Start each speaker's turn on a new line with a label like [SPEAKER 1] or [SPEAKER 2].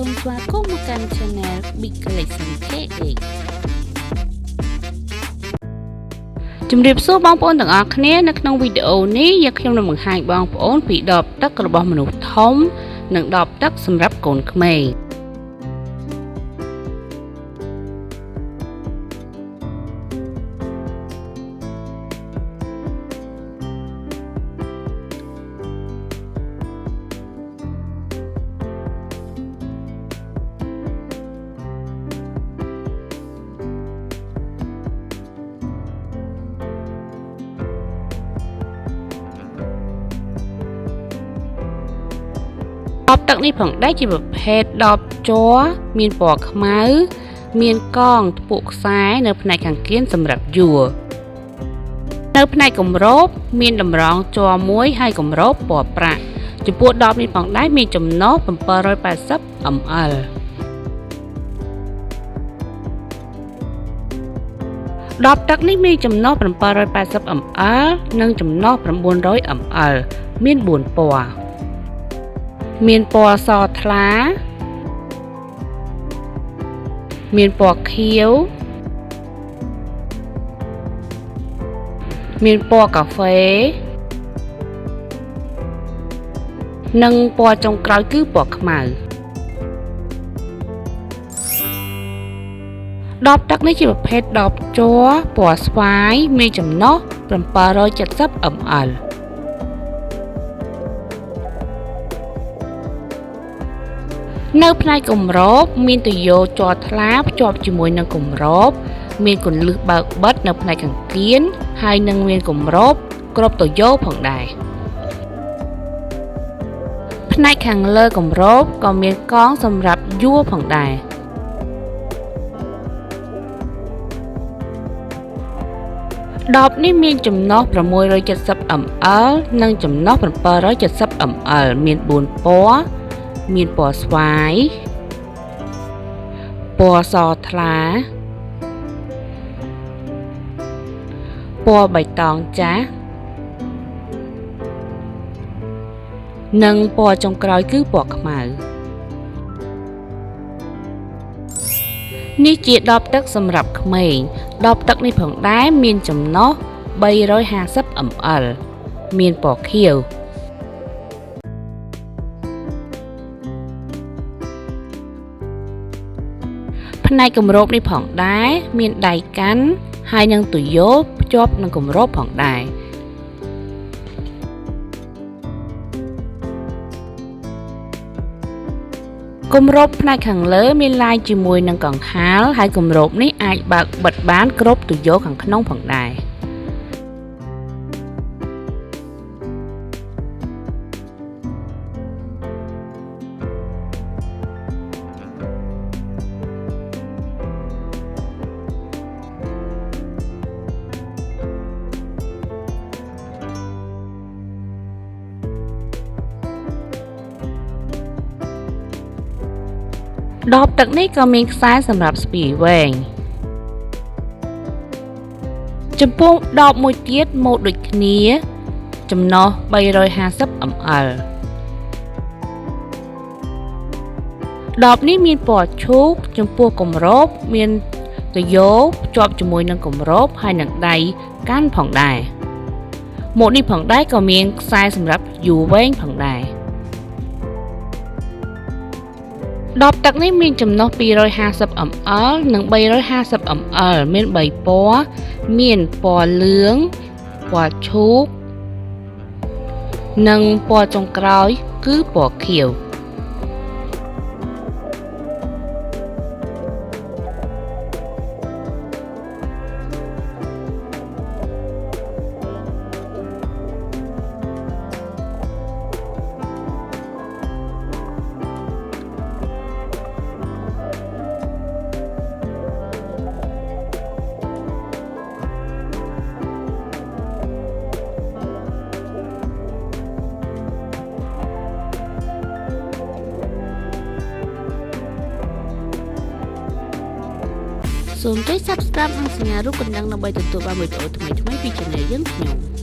[SPEAKER 1] សូមស្វាគមន៍មកកាន់ Channel Big Collection KA ជំរាបសួរបងប្អូនទាំងអស់គ្នានៅក្នុងវីដេអូនេះយើងខ្ញុំនឹងបង្ហាញបងប្អូនពីដបទឹករបស់មនុស្សធំនិងដបទឹកសម្រាប់កូនក្មេងដបទឹកនេះផងដែរជាប្រភេទដបជ័រមានពណ៌ខ្មៅមានកងថ្ពួកខ្សែនៅផ្នែកខាងគៀនសម្រាប់យួរនៅផ្នែកគម្របមានតម្រងជ័រមួយហើយគម្របពណ៌ប្រាក់ចំពោះដបនេះផងដែរមានចំណុះ 780 ml ដបទឹកនេះមានចំណុះ 780 ml និងចំណុះ 900 ml មាន4ពណ៌មានពណ៌សថ្លាមានពណ៌ខៀវមានពណ៌កាហ្វេនិងពណ៌ចុងក្រោយគឺពណ៌ខ្មៅដបទឹកនេះជាប្រភេទដបជ័រពណ៌ស្វាយមានចំណុះ 770 mlនៅផ្នែកគម្របមានទុយោជ័រថ្លាភ្ជាប់ជាមួយនឹងគម្របមានគន្លឹះបើកបិទនៅផ្នែកខាងគៀនហើយនឹងមានគម្របគ្រប់ទុយោផងដែរផ្នែកខាងលើគម្របក៏មានកងសម្រាប់យួរផងដែរដបនេះមានចំណុះ 670 ml និងចំណុះ 770 ml មាន4ពណ៌មានពណ៌ស្វាយពណ៌សថ្លាពណ៌បៃតងចាស់និងពណ៌ចុងក្រោយគឺពណ៌ខ្មៅនេះជាដបទឹកសម្រាប់ក្មេងដបទឹកនេះផងដែរមានចំណុះ 350 ml មានពណ៌ខៀវផ្នែកគម្របនេះផងដែរមានដៃកាន់ហើយនឹងទុយោភ្ជាប់នឹងគម្របផងដែរគម្របផ្នែកខាងលើមានឡាយជាមួយនឹងកង្ហារហើយគម្របនេះអាចបើកបិទបានគ្រប់ទុយោខាងក្នុងផងដែរដបទឹកនេះក៏មានខ្សែសម្រាប់ស្ពាយវែងចំពោះដបមួយទៀតម៉ូតដូចគ្នាចំណុះ 350 ml ដបនេះមានពណ៌ឈូកចំពោះគម្របមានទុយោភ្ជាប់ជាមួយនឹងគម្របហើយនឹងដៃកាន់ផងដែរម៉ូតនេះផងដែរក៏មានខ្សែសម្រាប់យួរវែងផងដែរដបទឹកនេះមានចំណុះ 250 ml និង 350 ml មាន3ពណ៌មានពណ៌លឿងពណ៌ឈូកនិងពណ៌ចុងក្រោយគឺពណ៌ខៀវសូមចុច Subscribe និងសញ្ញារូបកណ្ដឹងដើម្បីទទួលបានវីដេអូថ្មីៗពី Channel យើងខ្ញុំ